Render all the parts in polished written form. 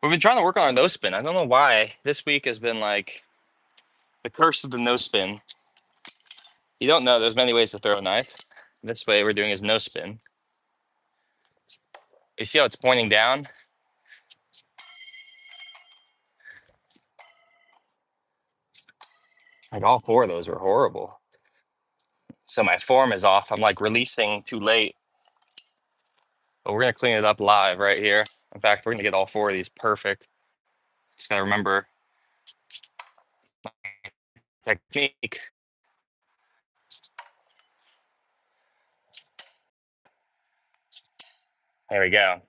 We've been trying to work on our no spin. I don't know why. This week has been like the curse of the no spin. You don't know there's many ways to throw a knife. This way we're doing is no spin. You see how it's pointing down? Like all four of those were horrible. So my form is off. I'm like releasing too late. But we're gonna clean it up live right here. In fact, we're gonna get all four of these perfect. Just gotta remember technique. There we go.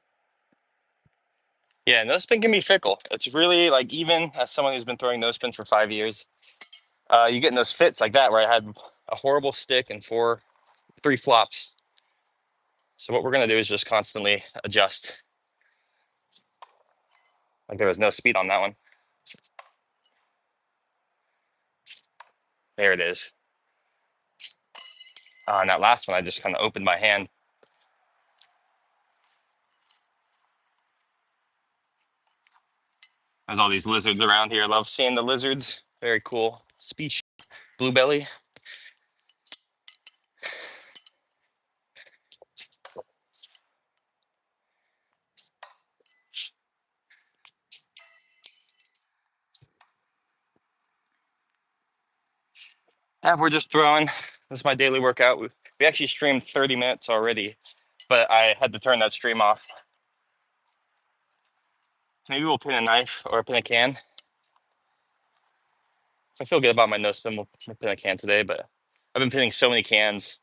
Yeah, no spin can be fickle. It's really like, even as someone who's been throwing no spin for 5 years, you get in those fits like that where I had a horrible stick and three flops. So what we're gonna do is just constantly adjust. Like there was no speed on that one. There it is. And that last one, I just kind of opened my hand. There's all these lizards around here. I love seeing the lizards. Very cool species. Blue belly. Yeah, we're just throwing. This is my daily workout. We actually streamed 30 minutes already, but I had to turn that stream off. Maybe we'll pin a knife or pin a can. I feel good about my no spin. We'll pin a can today, but I've been pinning so many cans.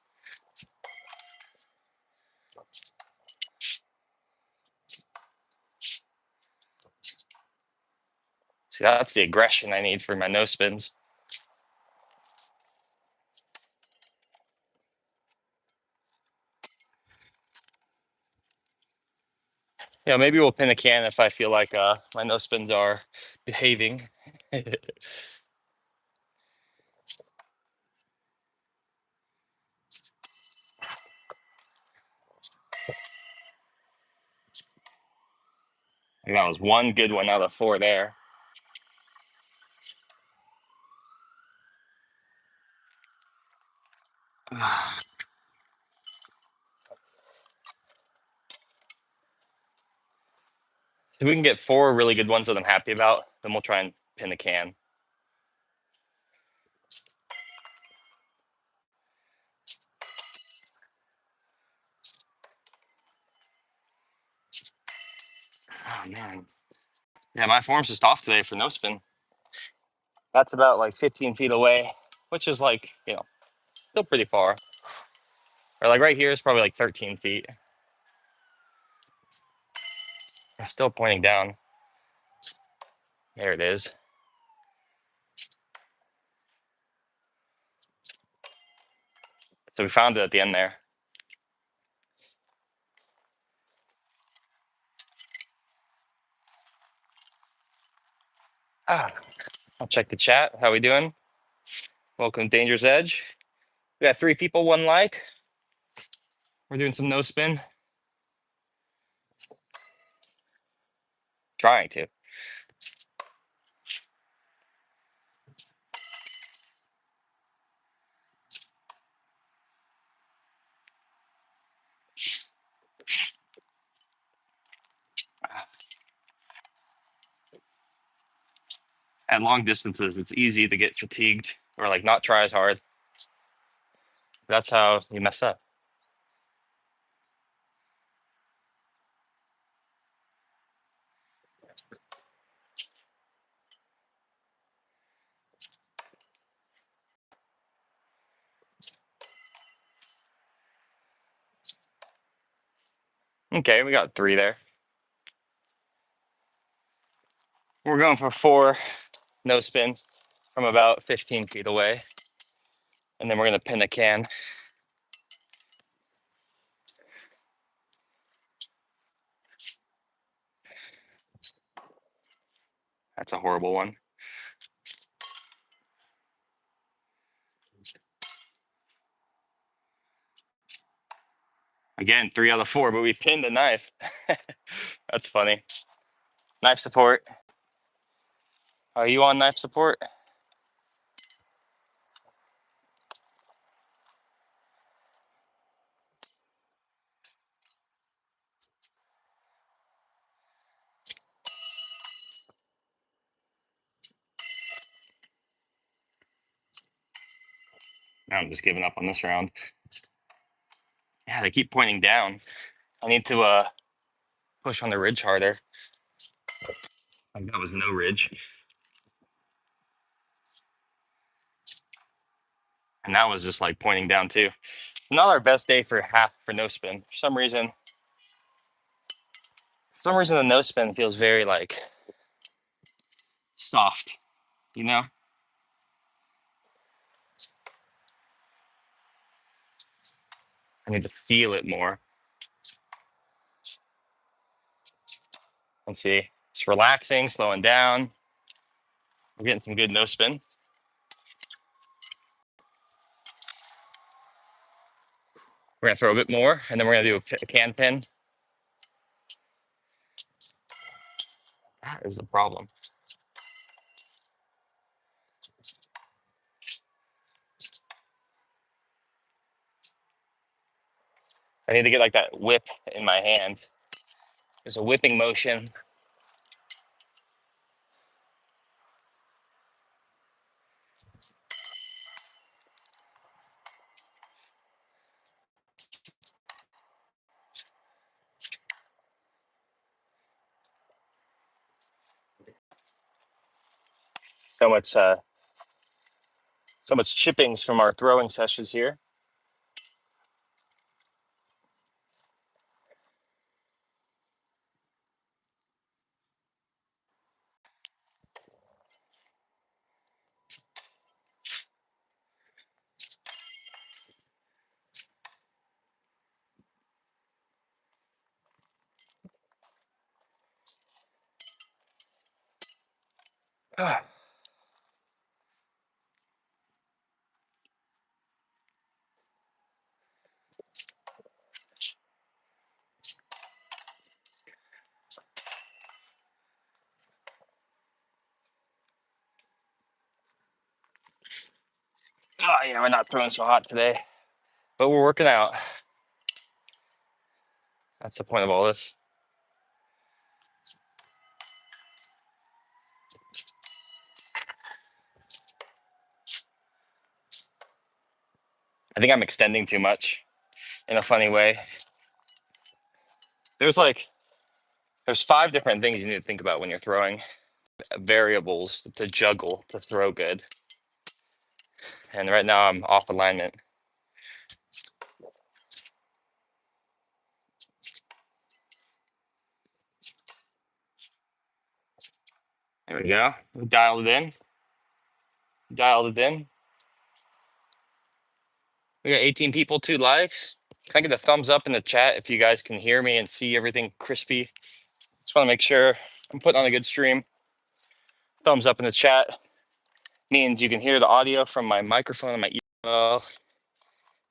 See, that's the aggression I need for my no spins. Yeah, maybe we'll pin a can if I feel like my no spins are behaving. And that was one good one out of four there. If we can get four really good ones that I'm happy about, then we'll try and pin the can. Oh man. Yeah, my form's just off today for no spin. That's about like 15 feet away, which is like, still pretty far. Or like right here is probably like 13 feet. They're still pointing down. There it is. So we found it at the end there. I'll check the chat. How we doing? Welcome to Danger's Edge. We got 3 people, 1 like. We're doing some no spin. Trying to. At long distances, it's easy to get fatigued or like not try as hard. That's how you mess up. Okay, we got 3 there. We're going for 4 no spins from about 15 feet away. And then we're going to pin a can. That's a horrible one. Again, 3 out of 4, but we pinned a knife. That's funny. Knife support. Are you on knife support? I'm just giving up on this round. Yeah, they keep pointing down. I need to push on the ridge harder. Like that was no ridge. And that was just like pointing down too. Not our best day for no spin. For some reason the no spin feels very like soft, you know? I need to feel it more. Let's see. It's relaxing, slowing down. We're getting some good no spin. We're gonna throw a bit more, and then we're gonna do a can pin. That is the problem. I need to get like that whip in my hand. There's a whipping motion. So much, so much chippings from our throwing sessions here. Oh, yeah, we're not throwing so hot today, but we're working out. That's the point of all this. I think I'm extending too much in a funny way. There's like, there's 5 different things you need to think about when you're throwing, variables to juggle to throw good. And right now I'm off alignment. There we go. We dialed it in. Dialed it in. We got 18 people, 2 likes. Can I get a thumbs up in the chat if you guys can hear me and see everything crispy? Just want to make sure I'm putting on a good stream. Thumbs up in the chat means you can hear the audio from my microphone and my ear,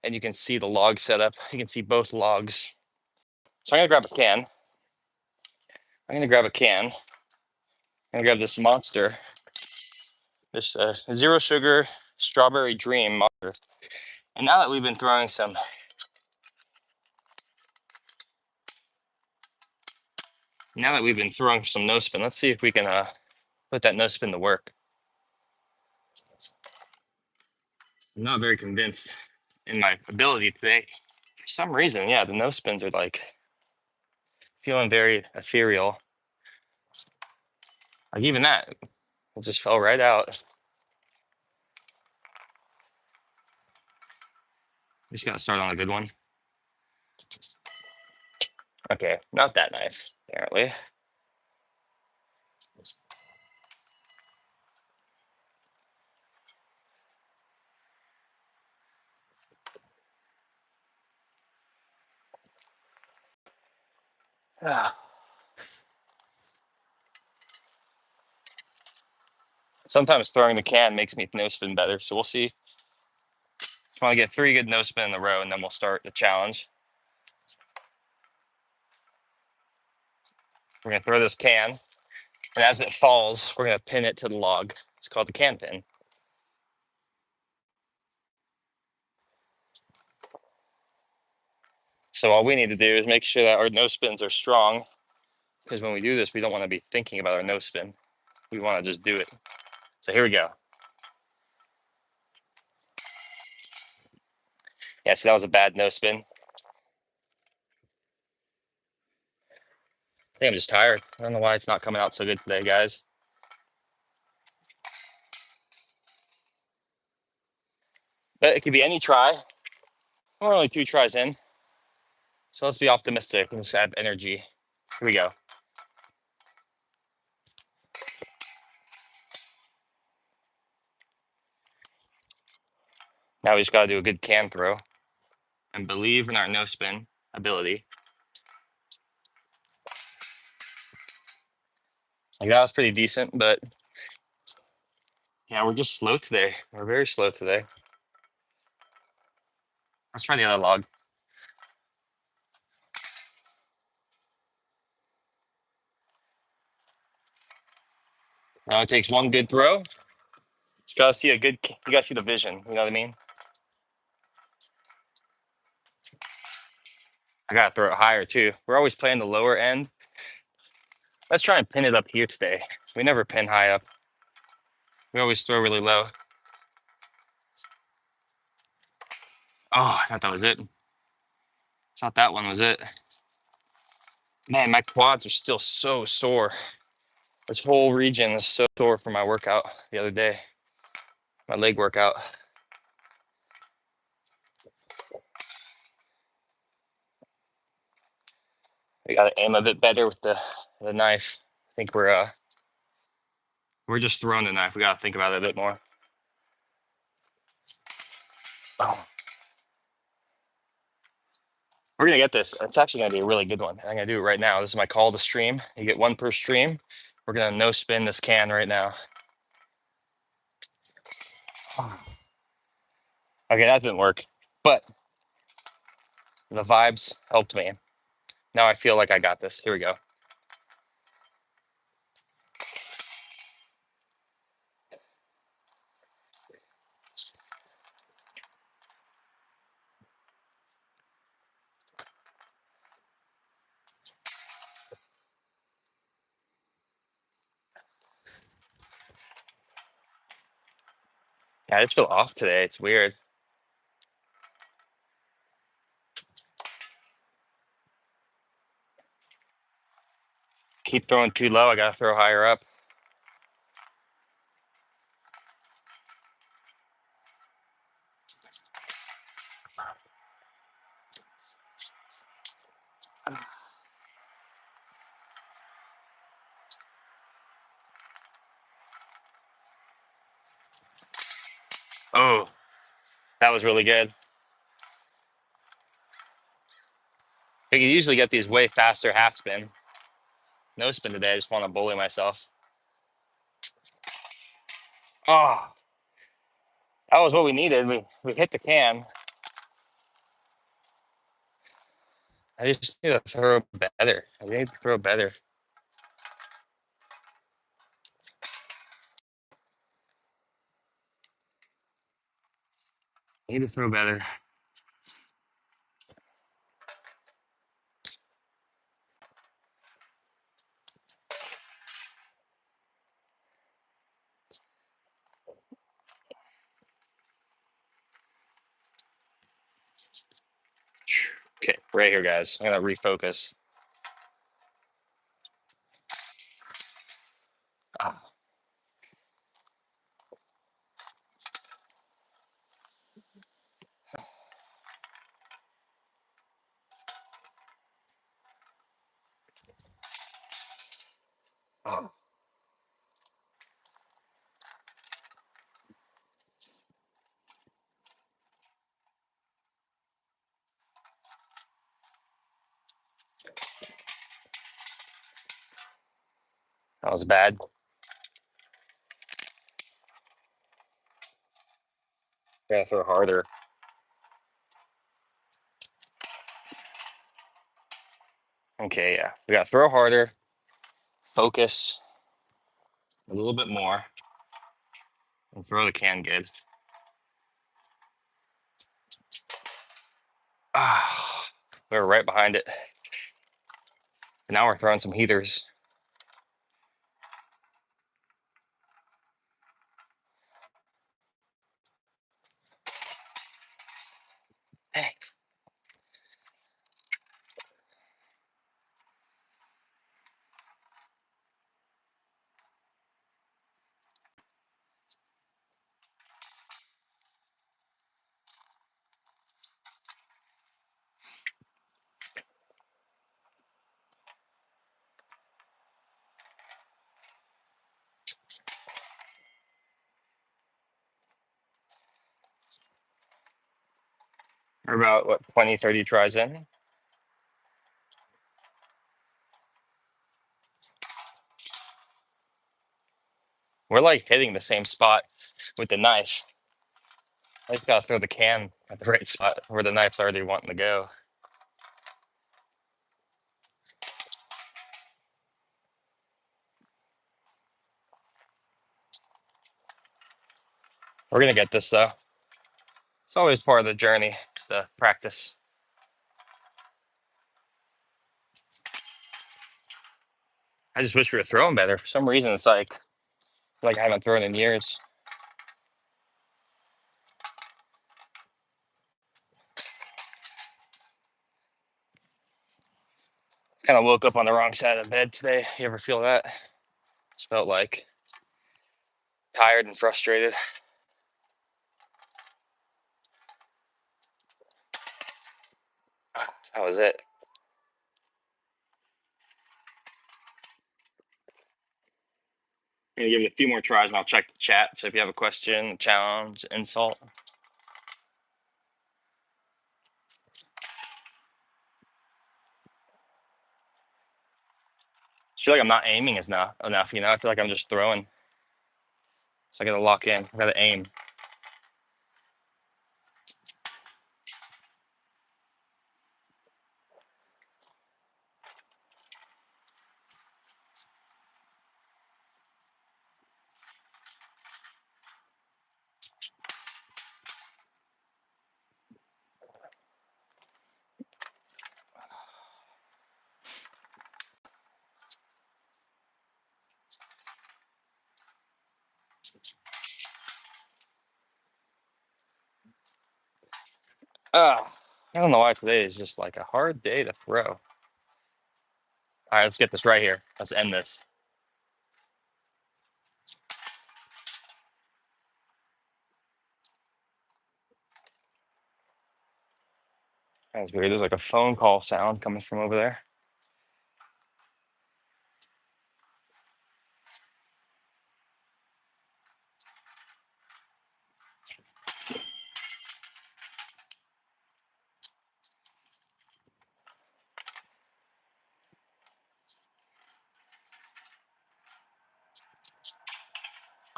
and you can see the log setup. You can see both logs. So I'm gonna grab a can. I'm gonna grab this monster, this zero sugar strawberry dream monster. And now that we've been throwing some, no spin, let's see if we can put that no spin to work. I'm not very convinced in my ability today. For some reason, yeah, the no spins are like feeling very ethereal. Like even that, it just fell right out. Just gotta start on a good one. Okay, not that nice, apparently. Sometimes throwing the can makes me no spin better, so we'll see. Just want to get 3 good no spin in a row, and then we'll start the challenge. We're gonna throw this can. And as it falls, we're gonna pin it to the log. It's called the can pin. So all we need to do is make sure that our no spins are strong, because when we do this, we don't want to be thinking about our no spin. We want to just do it. So here we go. Yeah, so that was a bad no spin. I think I'm just tired. I don't know why it's not coming out so good today, guys. But it could be any try. We're only 2 tries in. So let's be optimistic and just have energy. Here we go. Now we just got to do a good can throw and believe in our no spin ability. Like that was pretty decent, but yeah, we're just slow today. We're very slow today. Let's try the other log. Now it takes one good throw. Just gotta see you gotta see the vision. You know what I mean? I gotta throw it higher too. We're always playing the lower end. Let's try and pin it up here today. We never pin high up. We always throw really low. Oh, I thought that was it. I thought that one was it. Man, my quads are still so sore. This whole region is so sore from my workout the other day. My leg workout. We gotta aim a bit better with the knife. I think we're just throwing the knife. We gotta think about it a bit more. Oh. We're gonna get this. It's actually gonna be a really good one. I'm gonna do it right now. This is my call to stream. You get one per stream. We're gonna no spin this can right now. Okay, that didn't work, but the vibes helped me. Now I feel like I got this. Here we go. Yeah, I just feel off today. It's weird. Keep throwing too low. I gotta throw higher up. Oh, that was really good. I can usually get these way faster half spin. No spin today. I just want to bully myself. Oh, that was what we needed. We hit the can. I just need to throw better. I need to throw better. I need to throw better. Okay, right here, guys. I'm gonna refocus. Ah, oh, that was bad. Gotta throw harder. Okay, yeah. We gotta throw harder. Focus. A little bit more. And throw the can good. Ah, we were right behind it. And now we're throwing some heaters. Dang. We're about, what, 20, 30 tries in? We're like hitting the same spot with the knife. I just gotta throw the can at the right spot where the knife's already wanting to go. We're gonna get this though. It's always part of the journey. It's the practice. I just wish we were throwing better. For some reason, it's like I haven't thrown in years. Kind of woke up on the wrong side of the bed today. You ever feel that? Just felt like tired and frustrated. That was it. I'm gonna give it a few more tries and I'll check the chat. So if you have a question, challenge, insult. I feel like I'm not aiming as enough, you know? I feel like I'm just throwing. So I gotta lock in. I gotta aim. I don't know why today is just like a hard day to throw. All right, let's get this right here. Let's end this. That's weird. There's like a phone call sound coming from over there.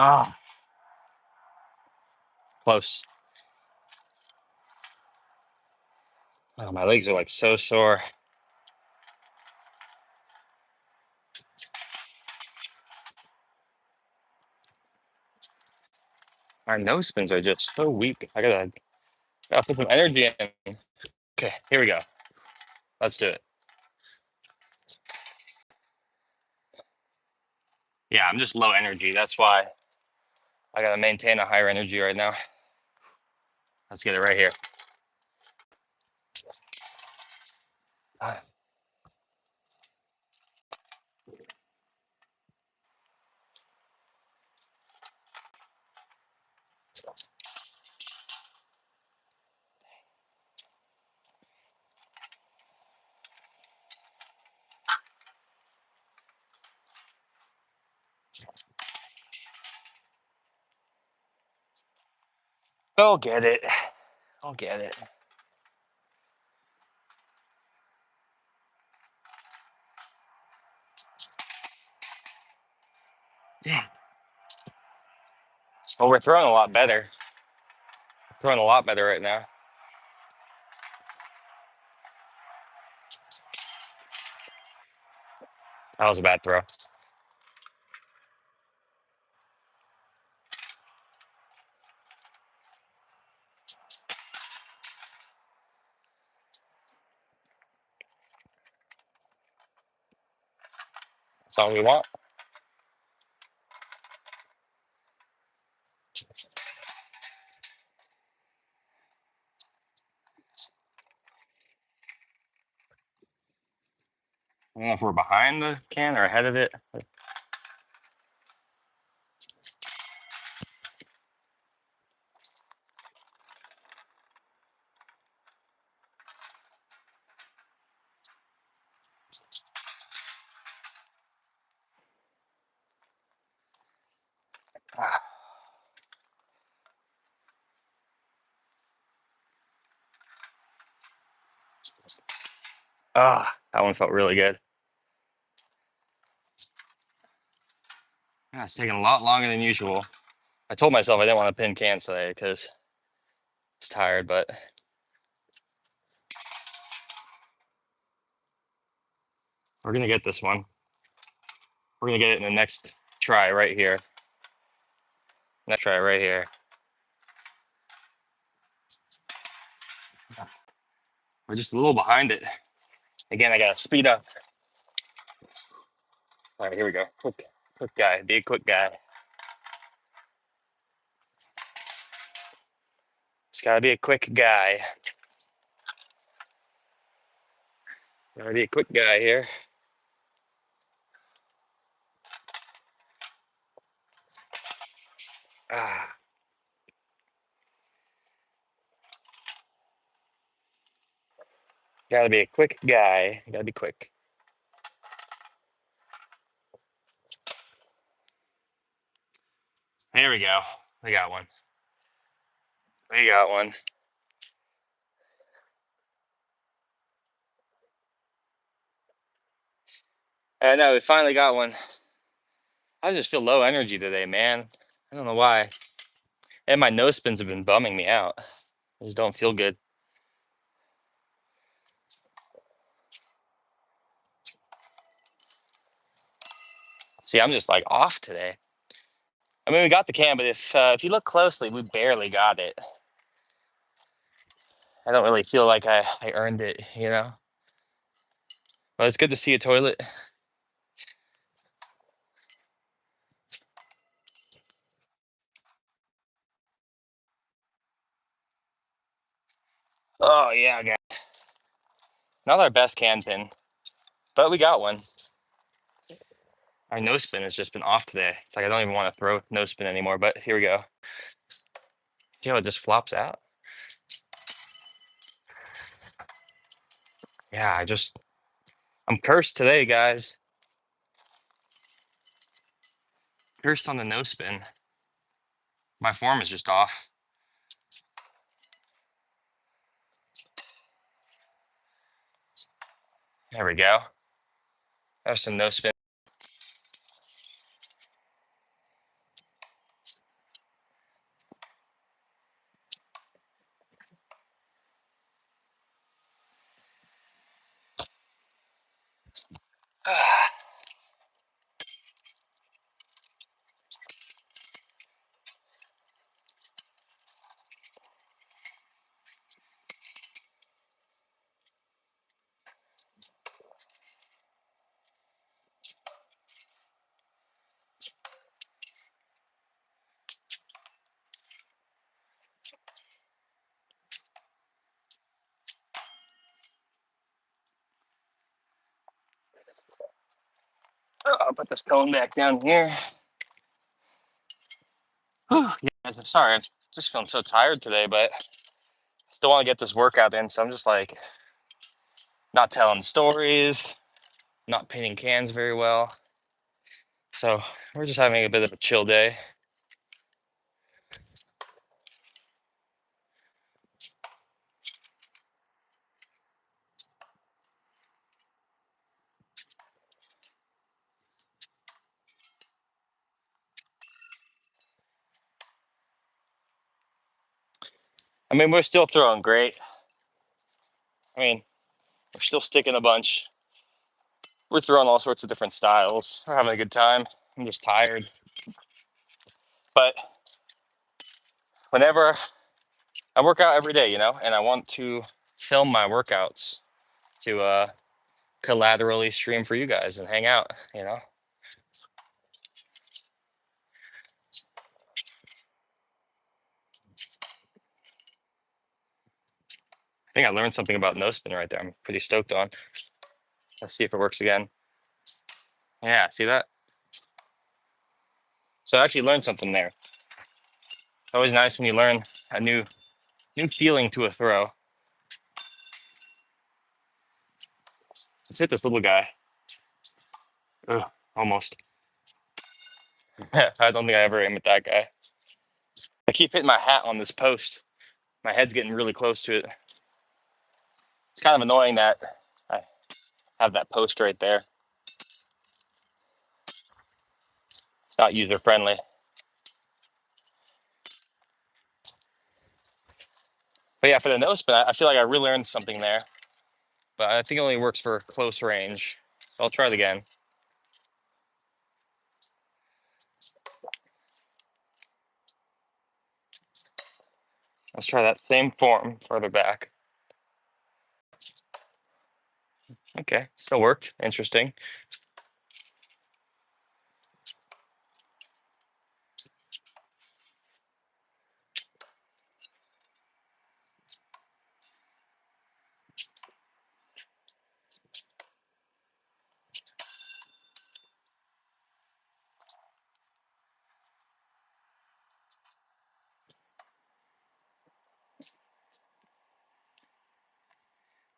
Ah, close. Oh, my legs are like so sore. Our nose spins are just so weak. I gotta put some energy in. Okay, here we go. Let's do it. Yeah, I'm just low energy. That's why I gotta maintain a higher energy right now. Let's get it right here. Ah, I'll get it. I'll get it. Yeah. Well, we're throwing a lot better. Throwing a lot better right now. That was a bad throw. That's all we want. I don't know if we're behind the can or ahead of it. That one felt really good. Yeah, it's taking a lot longer than usual. I told myself I didn't want to pin cans today because I was tired, but we're gonna get this one. We're gonna get it in the next try right here. Next try right here. We're just a little behind it. Again, I gotta speed up. All right, here we go. Quick guy. Be a quick guy. It's gotta be a quick guy. Gotta be a quick guy here. Ah, gotta be a quick guy. Gotta be quick. Here we go. We got one. We got one. I know we finally got one. I just feel low energy today, man. I don't know why. And my nose spins have been bumming me out. I just don't feel good. See, I'm just like off today. I mean, we got the can, but if you look closely, we barely got it. I don't really feel like I earned it, you know. But it's good to see a toilet. Oh yeah, okay. Not our best can pin, but we got one. Our nose spin has just been off today. It's like I don't even want to throw nose spin anymore. But here we go. See how it just flops out? Yeah, I'm cursed today, guys. Cursed on the nose spin. My form is just off. There we go. There's some nose spin. I'll put this cone back down here. Yeah, sorry, I'm just feeling so tired today, but still want to get this workout in. So I'm just like not telling stories, not painting cans very well. So we're just having a bit of a chill day. I mean, we're still throwing great. I mean, we're still sticking a bunch. We're throwing all sorts of different styles. We're having a good time. I'm just tired. But whenever I work out every day, and I want to film my workouts to collaterally stream for you guys and hang out. think I learned something about no spin right there. I'm pretty stoked on. Let's see if it works again. Yeah, see that? So I actually learned something there. It's always nice when you learn a new feeling to a throw. Let's hit this little guy. Ugh, almost. I don't think I ever aim at that guy. I keep hitting my hat on this post. My head's getting really close to it. It's kind of annoying that I have that post right there. It's not user friendly. But yeah, for the no spin, I feel like I really learned something there. But I think it only works for close range. So I'll try it again. Let's try that same form further back. Okay, still worked. Interesting.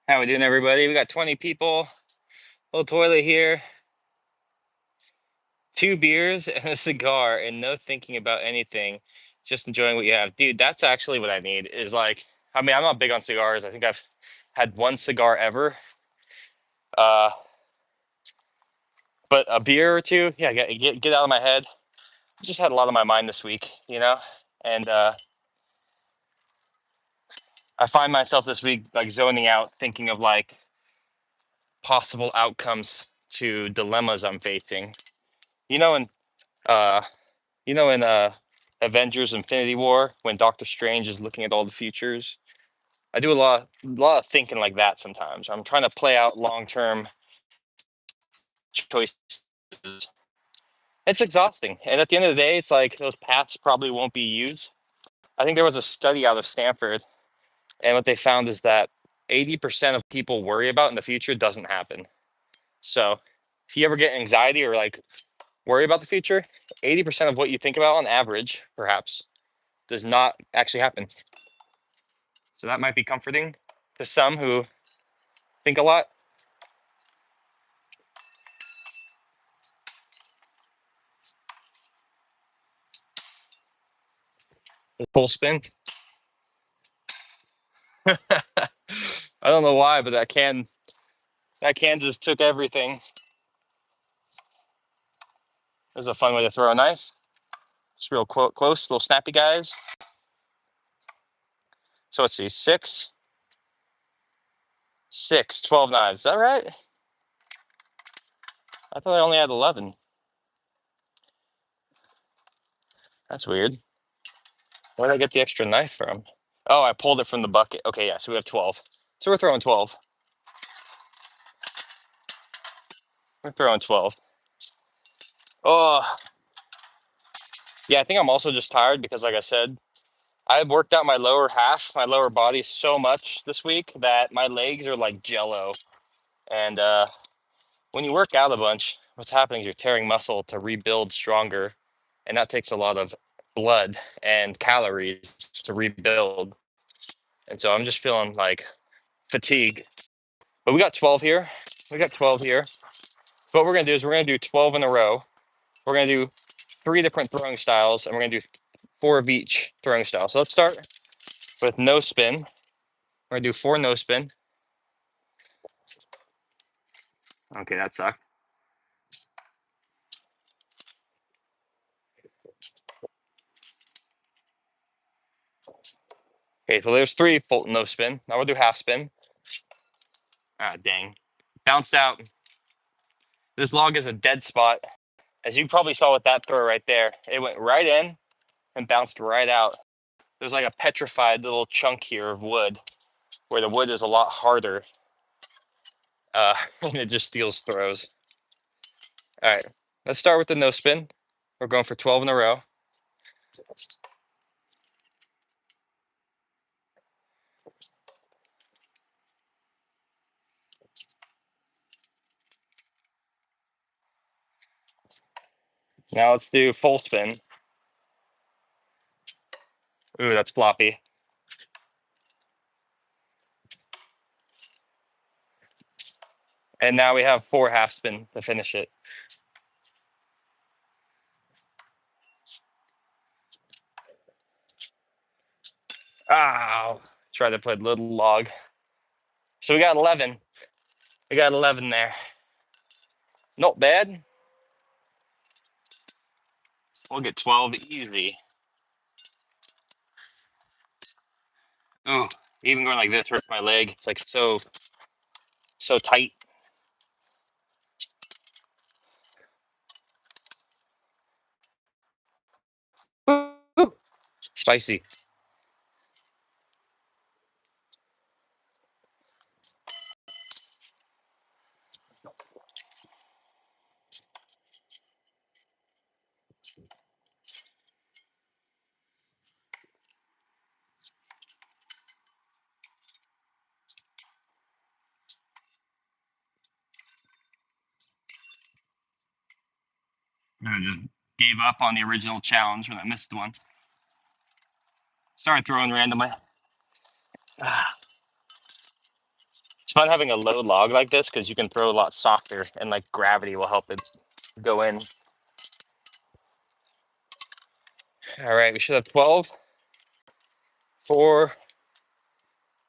How we doing, everybody? We got 20 people. Little toilet here. 2 beers and a cigar, and no thinking about anything. Just enjoying what you have, dude. That's actually what I need. Is like, I mean, I'm not big on cigars. I think I've had 1 cigar ever. Uh, but a beer or 2, yeah, get out of my head. Just had a lot on my mind this week, you know, and I find myself this week like zoning out, thinking of like possible outcomes to dilemmas I'm facing. You know, in uh, in Avengers: Infinity War, when Doctor Strange is looking at all the futures, I do a lot of thinking like that sometimes. I'm trying to play out long-term choices. It's exhausting, and at the end of the day, it's like those paths probably won't be used. I think there was a study out of Stanford, and what they found is that 80% of people worry about in the future doesn't happen. So if you ever get anxiety or like worry about the future, 80% of what you think about on average, perhaps, does not actually happen. So that might be comforting to some who think a lot. Full spin. I don't know why, but that can just took everything. This is a fun way to throw a knife. It's real close, little snappy guys. So let's see, 6, 6, 12 knives. Is that right? I thought I only had 11. That's weird. Where did I get the extra knife from? Oh, I pulled it from the bucket. Okay, yeah, so we have 12. So we're throwing 12. We're throwing 12. Oh, yeah, I think I'm also just tired because, like I said, I've worked out my lower half, my lower body so much this week that my legs are like jello. And when you work out a bunch, what's happening is you're tearing muscle to rebuild stronger. And that takes a lot of blood and calories to rebuild. And so I'm just feeling like fatigue. But we got 12 here. We got 12 here. So what we're going to do is we're going to do 12 in a row. We're going to do 3 different throwing styles, and we're going to do 4 of each throwing style. So let's start with no spin. We're going to do 4 no spin. Okay, that sucked. Okay, so there's 3 full no spin. Now we'll do half spin. Ah, dang. Bounced out. This log is a dead spot. As you probably saw with that throw right there, it went right in and bounced right out. There's like a petrified little chunk here of wood where the wood is a lot harder, and it just steals throws. All right, let's start with the no spin. We're going for 12 in a row. Now let's do full spin. Ooh, that's floppy. And now we have 4 half spin to finish it. Ow. Try to play little log. So we got 11. We got 11 there. Not bad. We'll get 12 easy. Ooh, even going like this hurts my leg. It's like so tight. Ooh, spicy. I just gave up on the original challenge when I missed one. Started throwing randomly. Ah. It's fun having a low log like this because you can throw a lot softer and like gravity will help it go in. All right, we should have 12. 4.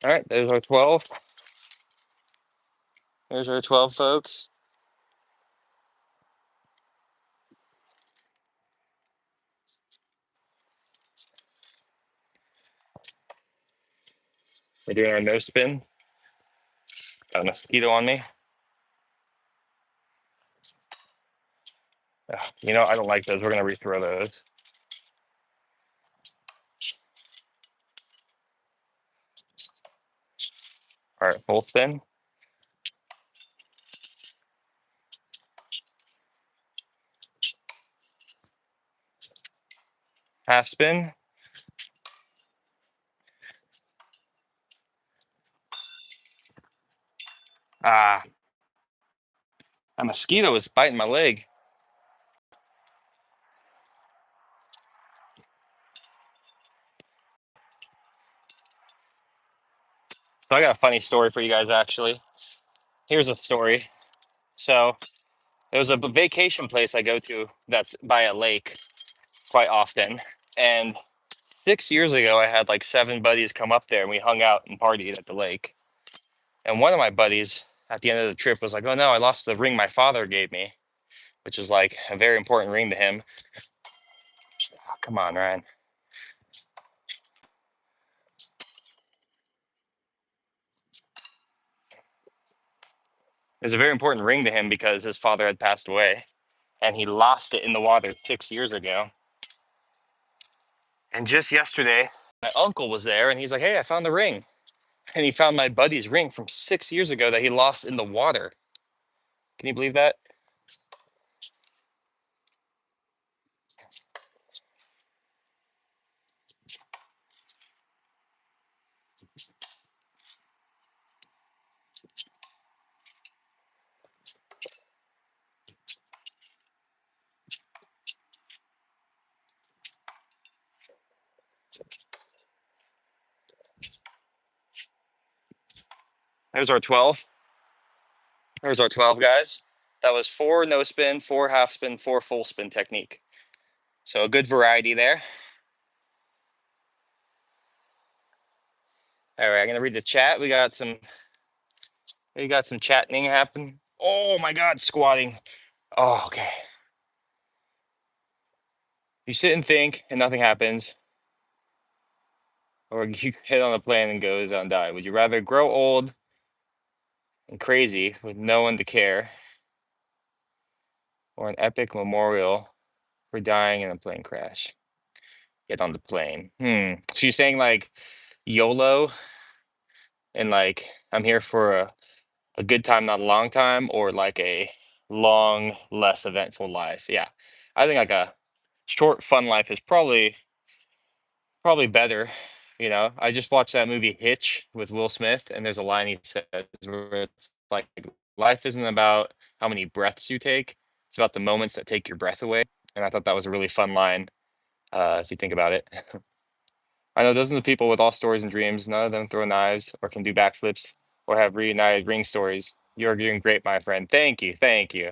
All right, there's our 12. There's our 12, folks. We're doing our no spin. Got a mosquito on me. Ugh, you know, I don't like those. We're going to rethrow those. All right, full spin. Half spin. Ah, a mosquito was biting my leg. So I got a funny story for you guys, actually. Here's a story. So there was a vacation place I go to that's by a lake quite often. And 6 years ago, I had like 7 buddies come up there and we hung out and partied at the lake. And one of my buddies at the end of the trip was like, "Oh no, I lost the ring my father gave me," which is like a very important ring to him. Oh, come on, Ryan. It's a very important ring to him because his father had passed away and he lost it in the water 6 years ago. And just yesterday, my uncle was there and he's like, "Hey, I found the ring." And he found my buddy's ring from 6 years ago that he lost in the water. Can you believe that? There's our 12. There's our 12, guys. That was 4 no spin, 4 half spin, 4 full spin technique. So a good variety there. All right, I'm gonna read the chat. We got some chatting happening. Oh my God, squatting. Oh, okay. You sit and think and nothing happens, or you hit on a plane and goes on die. Would you rather grow old and crazy with no one to care, or an epic memorial for dying in a plane crash? Get on the plane. So you're saying like YOLO and like I'm here for a good time, not a long time, or like a long, less eventful life? Yeah. I think like a short, fun life is probably better. You know, I just watched that movie Hitch with Will Smith, and there's a line he says where it's like life isn't about how many breaths you take, it's about the moments that take your breath away. And I thought that was a really fun line, if you think about it. I know dozens of people with all stories and dreams. None of them throw knives or can do backflips or have reunited ring stories. You're doing great, my friend. Thank you. Thank you.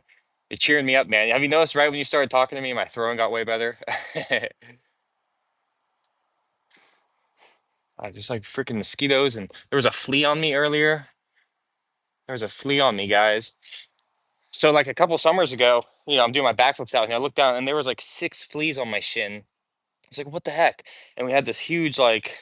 You're cheering me up, man. Have you noticed right when you started talking to me, my throwing got way better? Just like freaking mosquitoes. And there was a flea on me earlier. There was a flea on me, guys. So, like a couple summers ago, I'm doing my backflips out and I looked down and there was like 6 fleas on my shin. It's like, what the heck? And we had this huge, like,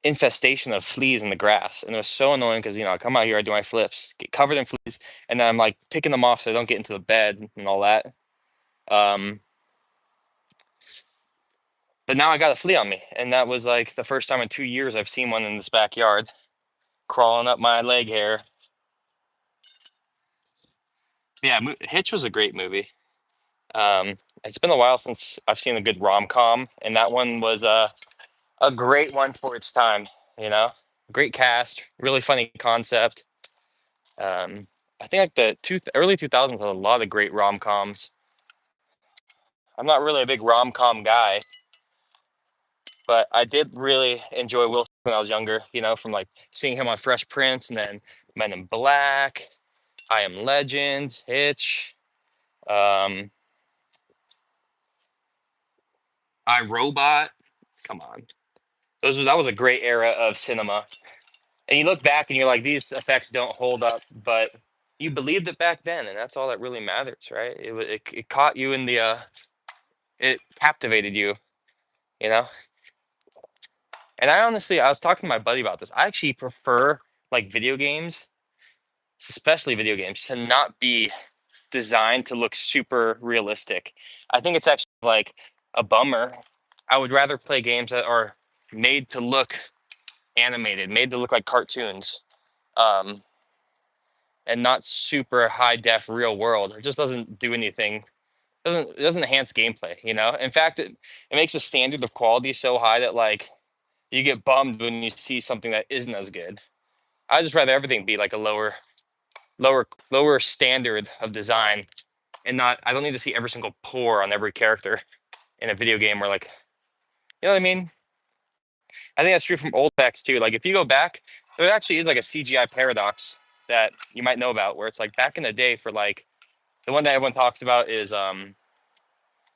infestation of fleas in the grass, and it was so annoying because I come out here, I do my flips, get covered in fleas, and then I'm like picking them off so I don't get into the bed and all that. Um, but now I got a flea on me, and that was like the first time in 2 years I've seen one in this backyard crawling up my leg hair. Yeah, Hitch was a great movie. It's been a while since I've seen a good rom-com, and that one was a great one for its time. You know, great cast, really funny concept. Um, I think like the early 2000s had a lot of great rom-coms. I'm not really a big rom-com guy, but I did really enjoy Will Smith when I was younger, from like seeing him on Fresh Prince and then Men in Black, I Am Legend, Hitch, um, I, Robot. Come on. That was a great era of cinema. And you look back and you're like, these effects don't hold up, but you believed it back then, and that's all that really matters, right? It caught you in it captivated you, you know? And I was talking to my buddy about this. I actually prefer like video games, especially video games, to not be designed to look super realistic. I think it's actually like a bummer. I would rather play games that are made to look animated, made to look like cartoons, um, and not super high def real world. It just doesn't do anything. It doesn't enhance gameplay. In fact, it makes the standard of quality so high that like you get bummed when you see something that isn't as good. I just rather everything be like a lower standard of design, and not. I don't need to see every single pore on every character in a video game. Where like, you know what I mean? I think that's true from old effects too. Like if you go back, there actually is like a CGI paradox that you might know about, where it's like back in the day for like the one that everyone talks about is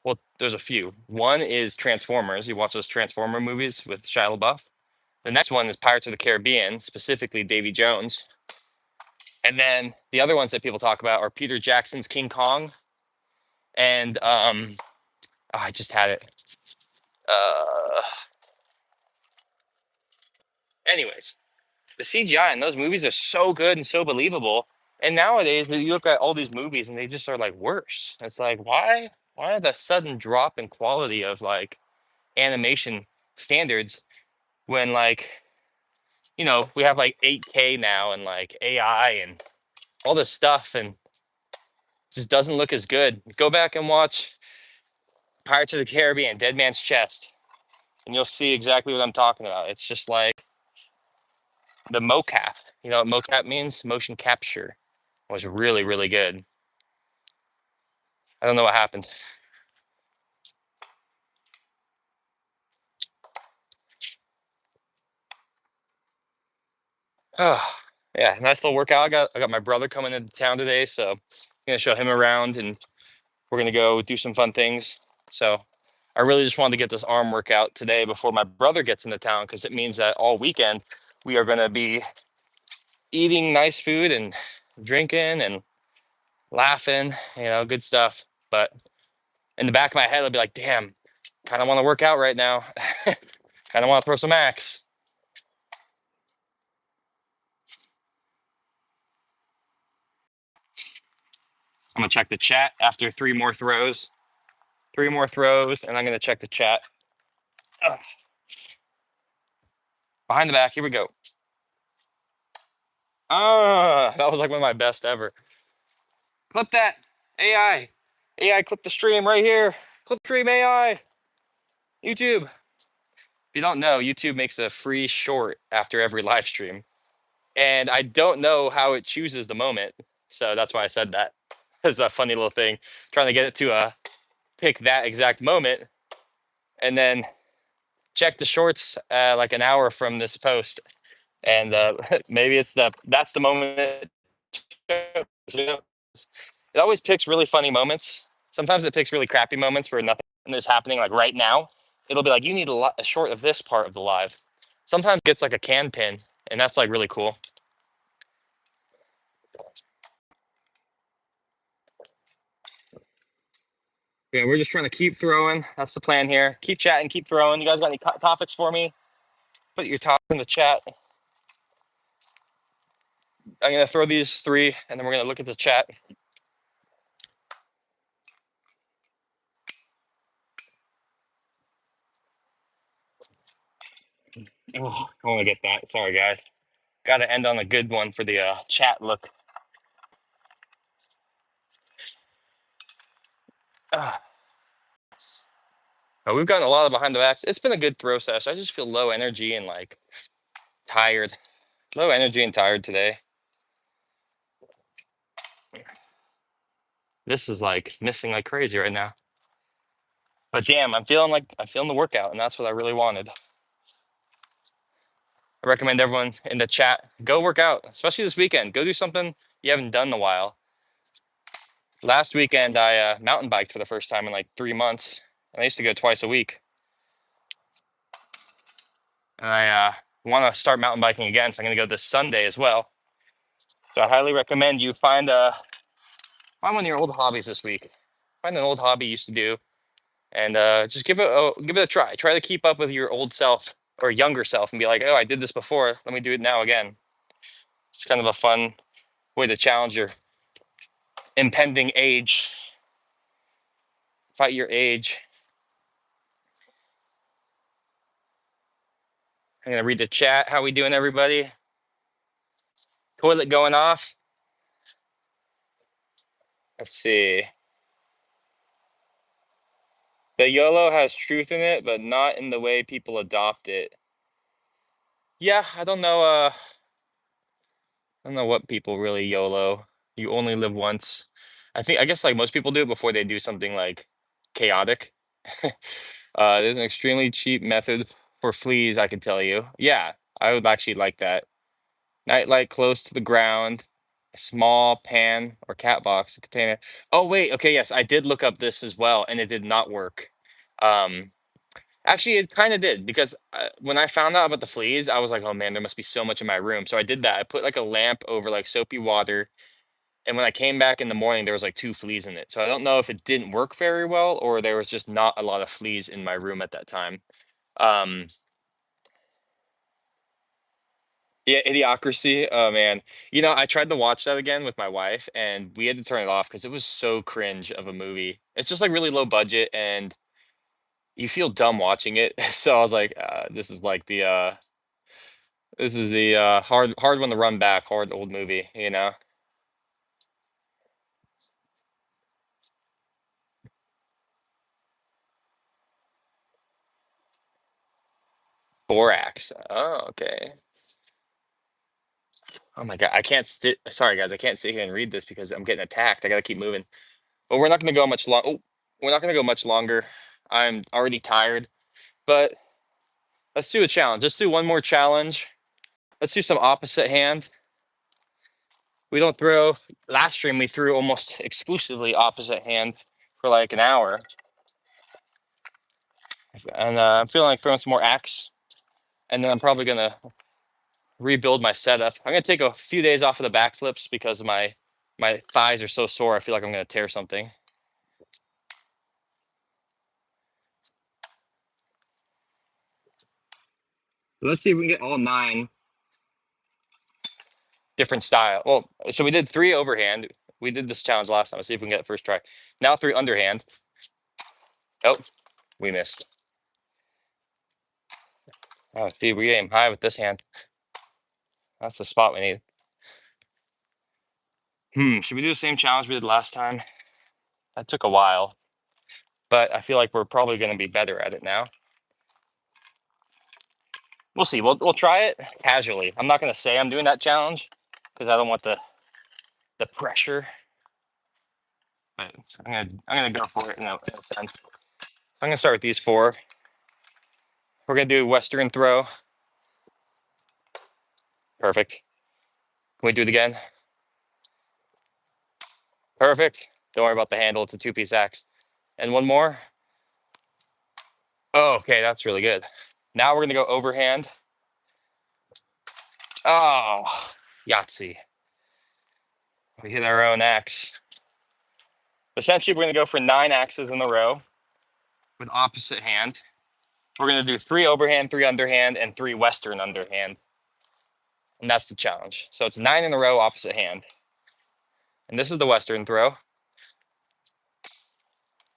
well, there's a few. One is Transformers. You watch those Transformer movies with Shia LaBeouf. The next one is Pirates of the Caribbean, specifically Davy Jones. And then the other ones that people talk about are Peter Jackson's King Kong and oh, I just had it. Uh, anyways, the CGI in those movies are so good and so believable. And nowadays, you look at all these movies and they just are like worse. It's like, why? Why the sudden drop in quality of like animation standards when like we have like 8K now and like AI and all this stuff and it just doesn't look as good. Go back and watch Pirates of the Caribbean, Dead Man's Chest, and you'll see exactly what I'm talking about. It's just like the mocap. You know what mocap means? Motion capture was really, really good. I don't know what happened. Oh, yeah, nice little workout. I got my brother coming into town today, so I'm gonna show him around and we're gonna go do some fun things. So I really just wanted to get this arm workout today before my brother gets into town because it means that all weekend we are gonna be eating nice food and drinking and laughing, good stuff. But in the back of my head, I'll be like, damn, kind of want to work out right now. Kind of want to throw some axe. I'm gonna check the chat after 3 more throws. 3 more throws, and I'm gonna check the chat. Ugh. Behind the back, here we go. Ah, that was like one of my best ever. Clip that, AI. AI, clip the stream right here. Clip stream AI. YouTube. If you don't know, YouTube makes a free short after every live stream. And I don't know how it chooses the moment. So that's why I said that. It's a funny little thing. Trying to get it to pick that exact moment and then check the shorts like an hour from this post, and maybe that's the moment it shows, you know? It always picks really funny moments. Sometimes it picks really crappy moments where nothing is happening like right now. It'll be like you need a short of this part of the live. Sometimes it gets like a can pin, and that's like really cool. Yeah, we're just trying to keep throwing. That's the plan here. Keep chatting, keep throwing. You guys got any topics for me? Put your topic in the chat. I'm gonna throw these three, and then we're gonna look at the chat. Oh, I want to get that. Sorry, guys. Got to end on a good one for the chat look. Ah. We've gotten a lot of behind the backs. It's been a good throw session. I just feel low energy and like tired. Low energy and tired today. This is like missing like crazy right now. But damn, I'm feeling the workout, and that's what I really wanted. I recommend everyone in the chat go work out, especially this weekend. Go do something you haven't done in a while. Last weekend, I mountain biked for the first time in like 3 months, and I used to go twice a week. And I want to start mountain biking again, so I'm going to go this Sunday as well. So I highly recommend you find one of your old hobbies this week. Find an old hobby you used to do, and just give it a try. Try to keep up with your old self or younger self, and be like, oh, I did this before. Let me do it now again. It's kind of a fun way to challenge your impending age. Fight your age. I'm gonna read the chat. How we doing, everybody? Toilet going off. Let's see. The YOLO has truth in it, but not in the way people adopt it. Yeah, I don't know. I don't know what people really YOLO. You only live once. I guess like most people do it before they do something like chaotic. There's an extremely cheap method for fleas, I can tell you. Yeah, I would actually like that. Nightlight close to the ground, a small pan or cat box container. Oh wait, okay, yes, I did look up this as well, and it did not work. Um, Actually, it kind of did because when I found out about the fleas, I was like, "Oh man, there must be so much in my room." So I did that. I put like a lamp over like soapy water, and when I came back in the morning, there was like two fleas in it. So I don't know if it didn't work very well or there was just not a lot of fleas in my room at that time. Um, yeah, Idiocracy. Oh man, I tried to watch that again with my wife, and we had to turn it off because it was so cringe of a movie. It's just like really low budget, and you feel dumb watching it. So I was like, this is the hard one to run back, hard old movie. Borax. Oh, okay. Oh my God, I can't sit. Sorry guys, I can't sit here and read this because I'm getting attacked. I gotta keep moving. But we're not gonna go much long. Oh, we're not gonna go much longer. I'm already tired. But let's do a challenge. Let's do one more challenge. Let's do some opposite hand. We don't throw. Last stream we threw almost exclusively opposite hand for like an hour, and I'm feeling like throwing some more axe. And then I'm probably gonna rebuild my setup. I'm gonna take a few days off of the backflips because my thighs are so sore. I feel like I'm gonna tear something. Let's see if we can get all 9 different style. Well, so we did 3 overhand. We did this challenge last time. Let's see if we can get it first try. Now 3 underhand. Oh, we missed. Oh, see, we aim high with this hand. That's the spot we need. Should we do the same challenge we did last time? That took a while, but I feel like we're probably going to be better at it now. We'll see. We'll try it casually. I'm not going to say I'm doing that challenge because I don't want the pressure. but I'm gonna go for it in a sense. I'm gonna start with these four. We're gonna do Western throw. Perfect. Can we do it again? Perfect. Don't worry about the handle. It's a two-piece axe. And one more. Oh, okay, that's really good. Now we're gonna go overhand. Oh, Yahtzee. We hit our own axe. Essentially, we're gonna go for 9 axes in a row with opposite hand. We're gonna do 3 overhand, 3 underhand, and 3 Western underhand. And that's the challenge. So it's 9 in a row, opposite hand. And this is the Western throw.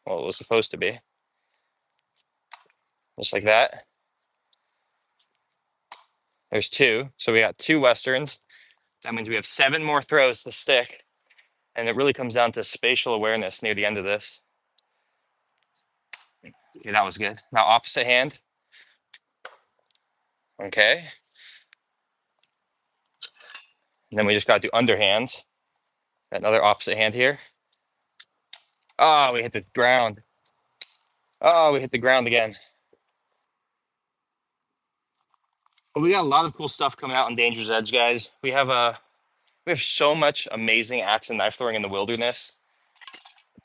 Well, it was supposed to be. Just like that. There's 2. So we got 2 Westerns. That means we have 7 more throws to stick. And it really comes down to spatial awareness near the end of this. Okay, that was good. Now opposite hand. Okay. And then we just got to do underhands. Another opposite hand here. Oh, we hit the ground. Oh, we hit the ground again. But we got a lot of cool stuff coming out on Danger's Edge, guys. We have so much amazing axe and knife throwing in the wilderness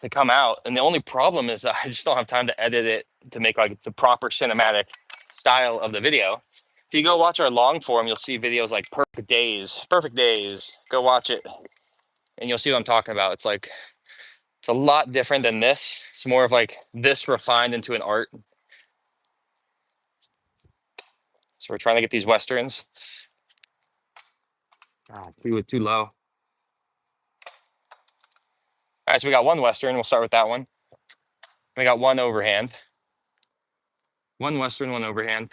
to come out. And the only problem is that I just don't have time to edit it to make like the proper cinematic style of the video. If you go watch our long form, you'll see videos like perfect days, perfect days. Go watch it and you'll see what I'm talking about. It's a lot different than this. It's more of like this refined into an art. So we're trying to get these Westerns. Ah, too low. All right, so we got 1 Western. We'll start with that one. We got 1 overhand. 1 Western, 1 overhand.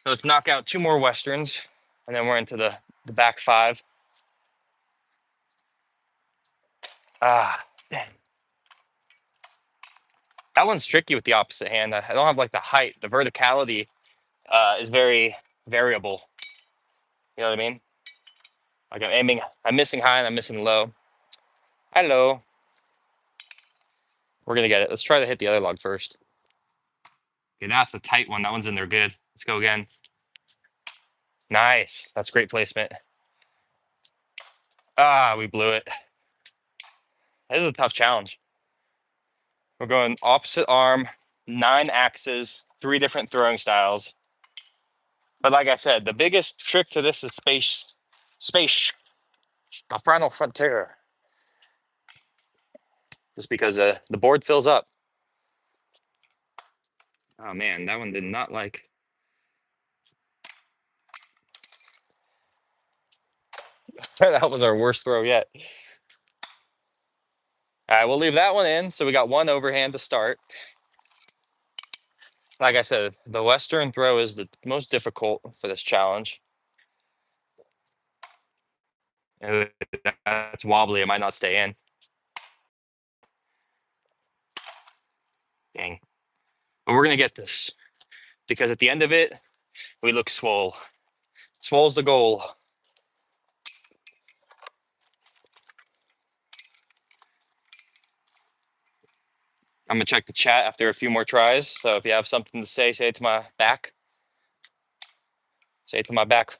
So let's knock out 2 more Westerns, and then we're into the back 5. Ah, dang. That one's tricky with the opposite hand. I don't have like the height. The verticality is very variable. You know what I mean? Like I'm missing high and I'm missing low. Hello. We're gonna get it. Let's try to hit the other log first. Okay, that's a tight one. That one's in there good. Let's go again. Nice. That's great placement. Ah, we blew it. This is a tough challenge. We're going opposite arm, 9 axes, 3 different throwing styles. But like I said, the biggest trick to this is space, the final frontier. Just because the board fills up. Oh man, that one did not like. That was our worst throw yet. All right, we'll leave that one in. So we got 1 overhand to start. Like I said, the Western throw is the most difficult for this challenge. That's wobbly. It might not stay in. Dang. But we're going to get this. Because at the end of it, we look swole. Swole's the goal. I'm going to check the chat after a few more tries. So if you have something to say it to my back. Say it to my back.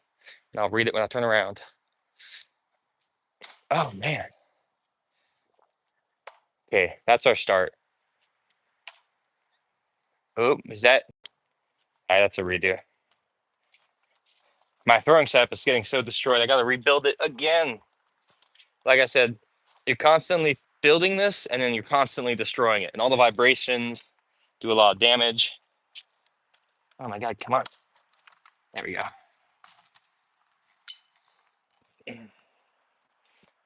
And I'll read it when I turn around. Oh, man. Okay, that's our start. Oh, is that? All right, that's a redo. My throwing setup is getting so destroyed. I got to rebuild it again. Like I said, you're constantly building this and then you're constantly destroying it. And all the vibrations do a lot of damage. Oh my God, come on. There we go.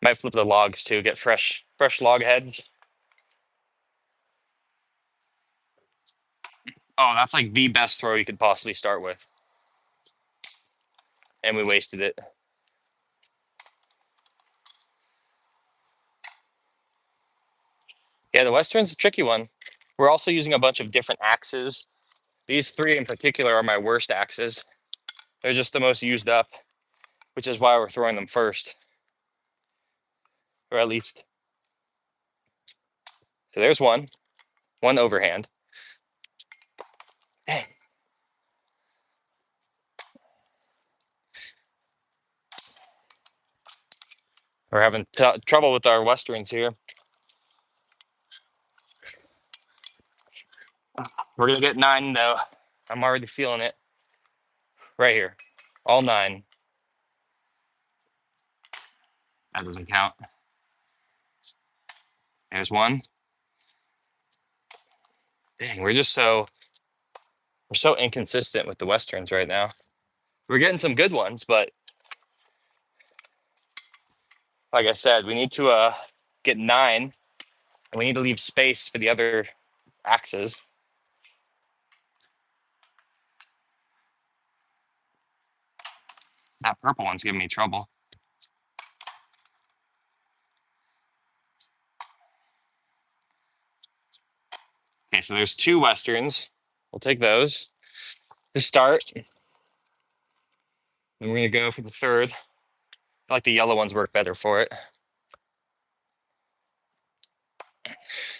Might flip the logs too, get fresh log heads. Oh, that's like the best throw you could possibly start with. And we wasted it. Yeah, the Western's a tricky one. We're also using a bunch of different axes. These 3 in particular are my worst axes. They're just the most used up, which is why we're throwing them first. Or at least So there's one overhand. Dang. We're having trouble with our westerns here. We're gonna get 9 though. I'm already feeling it. Right here. All 9. That doesn't count. There's one. Dang, we're so inconsistent with the westerns right now. We're getting some good ones, but like I said, we need to get 9, and we need to leave space for the other axes. That purple one's giving me trouble. Okay, so there's 2 westerns. We'll take those to start. And we're gonna go for the third. I like the yellow ones work better for it.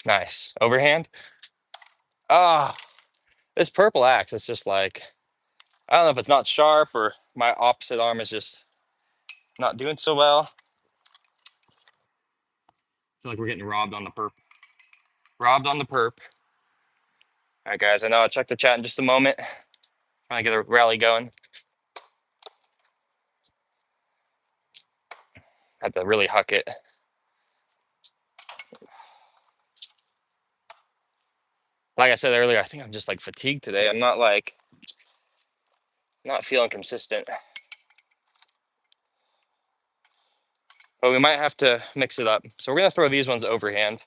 Nice. Overhand. Ah, this purple axe is just like, I don't know if it's not sharp or my opposite arm is just not doing so well. I feel like we're getting robbed on the perp. Robbed on the perp. All right, guys, I know I'll check the chat in just a moment. Trying to get a rally going. Had to really huck it. Like I said earlier, I think I'm just like fatigued today. I'm not feeling consistent. But we might have to mix it up. So we're gonna throw these ones overhand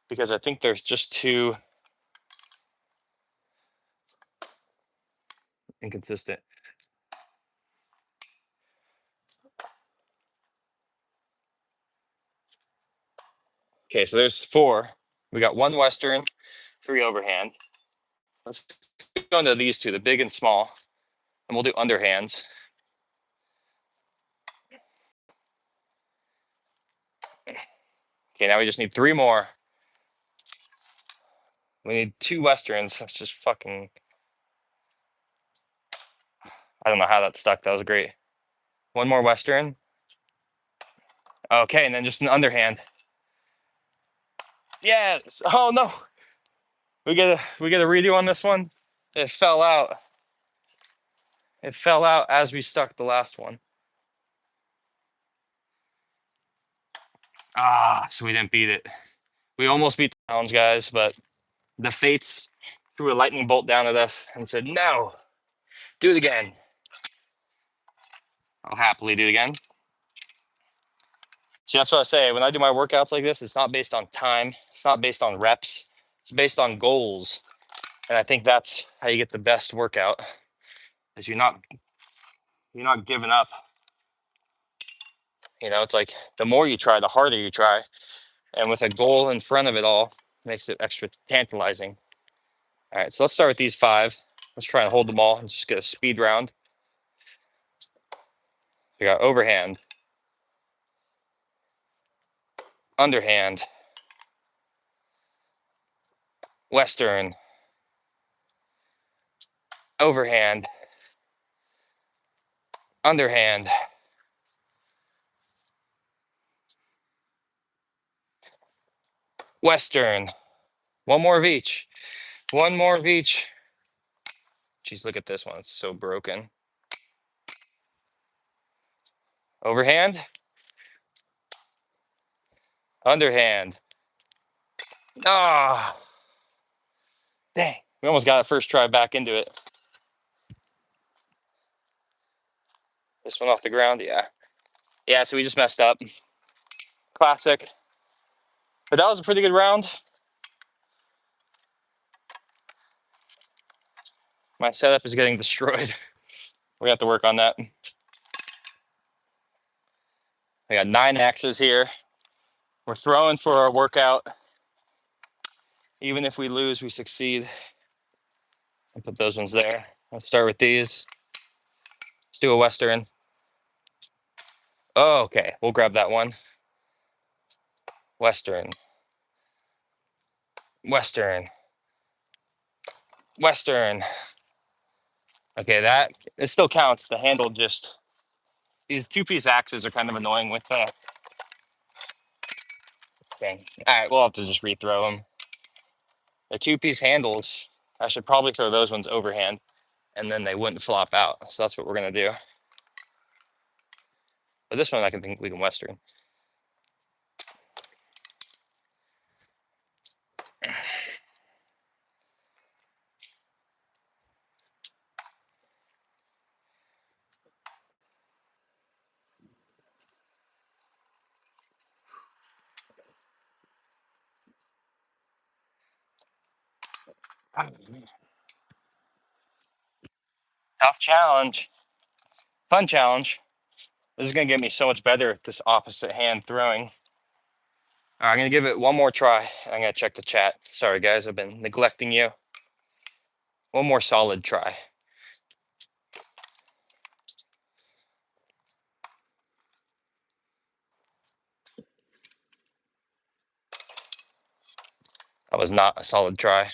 because I think there's just too inconsistent. Okay, so there's 4. We got 1 Western, 3 overhand. Let's go into these 2, the big and small, and we'll do underhands. Okay, now we just need 3 more. We need 2 Westerns. That's just fucking, I don't know how that stuck. That was great. 1 more Western. Okay, and then just an underhand. Yes. Oh no. We get a redo on this one. It fell out. It fell out as we stuck the last one. Ah, so we didn't beat it. We almost beat the challenge, guys, but the fates threw a lightning bolt down at us and said, no, do it again. I'll happily do it again. See, that's what I say. When I do my workouts like this, it's not based on time. It's not based on reps. It's based on goals. And I think that's how you get the best workout, is you're not giving up. You know, it's like the more you try, the harder you try. And with a goal in front of it all, makes it extra tantalizing. All right, so let's start with these 5. Let's try and hold them all and just get a speed round. We got overhand, underhand, Western, overhand, underhand, Western. 1 more of each. 1 more of each. Jeez, look at this one. It's so broken. Overhand, underhand. Ah, dang. We almost got it first try back into it. This one off the ground, yeah. Yeah, so we just messed up. Classic. But that was a pretty good round. My setup is getting destroyed. We have to work on that. I got 9 axes here. We're throwing for our workout. Even if we lose, we succeed. I'll put those ones there. Let's start with these. Let's do a Western. Oh, okay, we'll grab that one. Western. Western, Western. Okay, that it still counts. The handle just these two-piece axes are kind of annoying with the thing. All right, we'll have to just rethrow them. The two-piece handles, I should probably throw those ones overhand, and then they wouldn't flop out. So that's what we're gonna do. But this one I can think we can Western. Tough challenge, fun challenge. This is gonna get me so much better at this opposite hand throwing. All right, I'm gonna give it one more try. I'm gonna check the chat. Sorry guys, I've been neglecting you. One more solid try. That was not a solid try.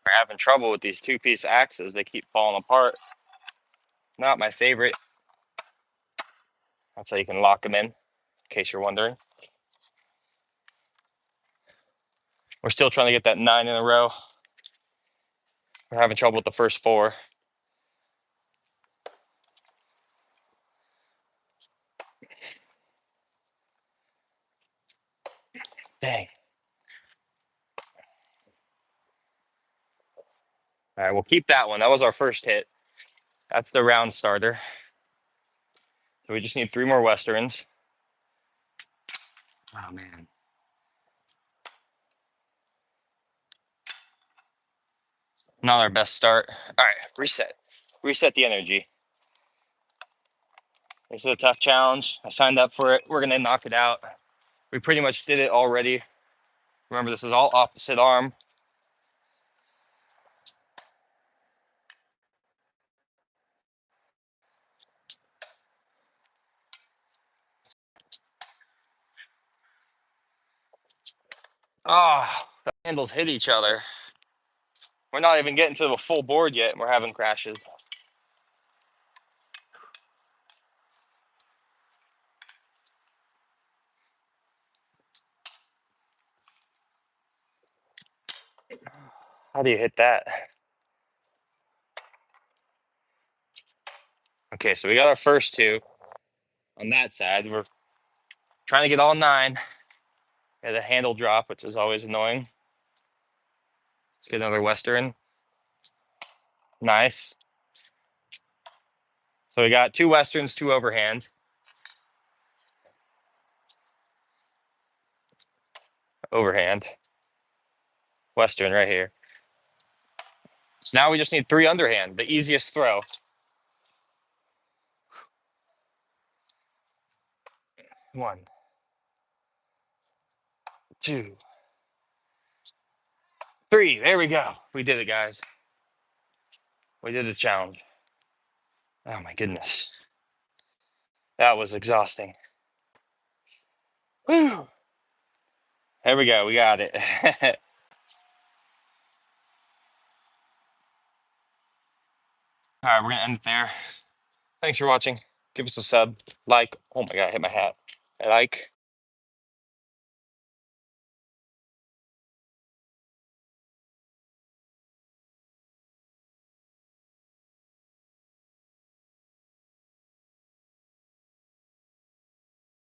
We're having trouble with these two-piece axes. They keep falling apart. Not my favorite. That's how you can lock them in case you're wondering. We're still trying to get that 9 in a row. We're having trouble with the first 4. Dang. All right, we'll keep that one. That was our first hit. That's the round starter. So we just need 3 more Westerns. Oh, man. Not our best start. All right, reset. Reset the energy. This is a tough challenge. I signed up for it. We're going to knock it out. We pretty much did it already. Remember, this is all opposite arm. Oh, the handles hit each other. We're not even getting to the full board yet, and we're having crashes. How do you hit that? Okay, so we got our first 2 on that side. We're trying to get all 9. At a handle drop, which is always annoying. Let's get another Western. Nice. So we got 2 Westerns, 2 overhand. Overhand. Western right here. So now we just need 3 underhand, the easiest throw. 1, 2, 3. There we go. We did it, guys. We did the challenge. Oh my goodness. That was exhausting. Whew. There we go. We got it. All right, we're going to end it there. Thanks for watching. Give us a sub, like. Oh my God, I hit my hat. Like.